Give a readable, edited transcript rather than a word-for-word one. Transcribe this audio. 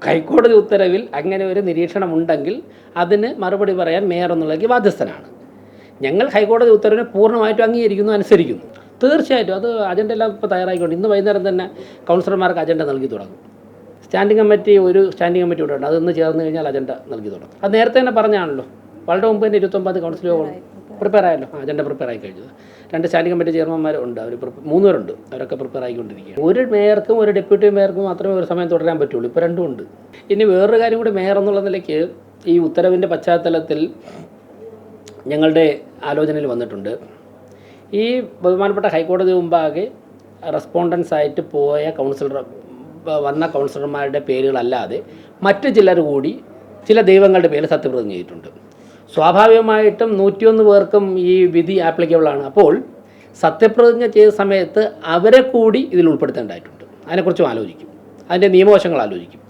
ഹൈക്കോടതി ഉത്തരവിൽ അങ്ങനെ ഒരു നിരീക്ഷണം ഉണ്ടെങ്കിൽ അതിന് മറുപടി പറയാൻ മേയർ എന്നുള്ളതിലേക്ക് ബാധ്യസ്ഥനാണ്. ഞങ്ങൾ ഹൈക്കോടതി ഉത്തരവിനെ പൂർണ്ണമായിട്ടും അംഗീകരിക്കുന്നു, അനുസരിക്കുന്നു. തീർച്ചയായിട്ടും അത് അജണ്ട എല്ലാം ഇപ്പോൾ തയ്യാറായിക്കൊണ്ട് ഇന്ന് വൈകുന്നേരം തന്നെ കൗൺസിലർമാർക്ക് അജണ്ട നൽകി തുടങ്ങും. സ്റ്റാൻഡിംഗ് കമ്മിറ്റി ഇവിടെ ഉണ്ട്, അതൊന്ന് ചേർന്ന് കഴിഞ്ഞാൽ അജണ്ട നൽകി തുടങ്ങും. അത് നേരത്തെ തന്നെ പറഞ്ഞാണല്ലോ, വളരെ മുമ്പ് തന്നെ 29 കൗൺസിൽ യോഗം പ്രിപ്പയർ ആയല്ലോ, അജണ്ട പ്രിപ്പയർ ആയി കഴിഞ്ഞത്. 2 സ്റ്റാൻഡിംഗ് കമ്മിറ്റി ചെയർമാന്മാരുണ്ട്, അവർ 3 പേരുണ്ട്, അവരൊക്കെ പ്രിപ്പയർ ആയിക്കൊണ്ടിരിക്കുകയാണ്. ഒരു മേയർക്കും ഒരു ഡെപ്യൂട്ടി മേയർക്കും മാത്രമേ ഒരു സമയം തുടരാൻ പറ്റുള്ളൂ, ഇപ്പോൾ 2 ഉണ്ട്. ഇനി വേറൊരു കാര്യം കൂടി, മേയർ എന്നുള്ള നിലയ്ക്ക് ഈ ഉത്തരവിൻ്റെ പശ്ചാത്തലത്തിൽ ഞങ്ങളുടെ ആലോചനയിൽ വന്നിട്ടുണ്ട്. ഈ ബഹുമാനപ്പെട്ട ഹൈക്കോടതി മുമ്പാകെ റെസ്പോണ്ടൻസ് ആയിട്ട് പോയ വന്ന കൗൺസിലർമാരുടെ പേരുകളല്ലാതെ മറ്റു ചിലർ കൂടി ചില ദൈവങ്ങളുടെ പേര് സത്യപ്രതിജ്ഞ ചെയ്തിട്ടുണ്ട്. സ്വാഭാവികമായിട്ടും 101 പേർക്കും ഈ വിധി ആപ്ലിക്കബിളാണ്. അപ്പോൾ സത്യപ്രതിജ്ഞ ചെയ്ത സമയത്ത് അവരെ കൂടി ഇതിൽ ഉൾപ്പെടുത്തേണ്ടതായിട്ടുണ്ട്. അതിനെക്കുറിച്ചും ആലോചിക്കും, അതിൻ്റെ നിയമവശങ്ങൾ ആലോചിക്കും.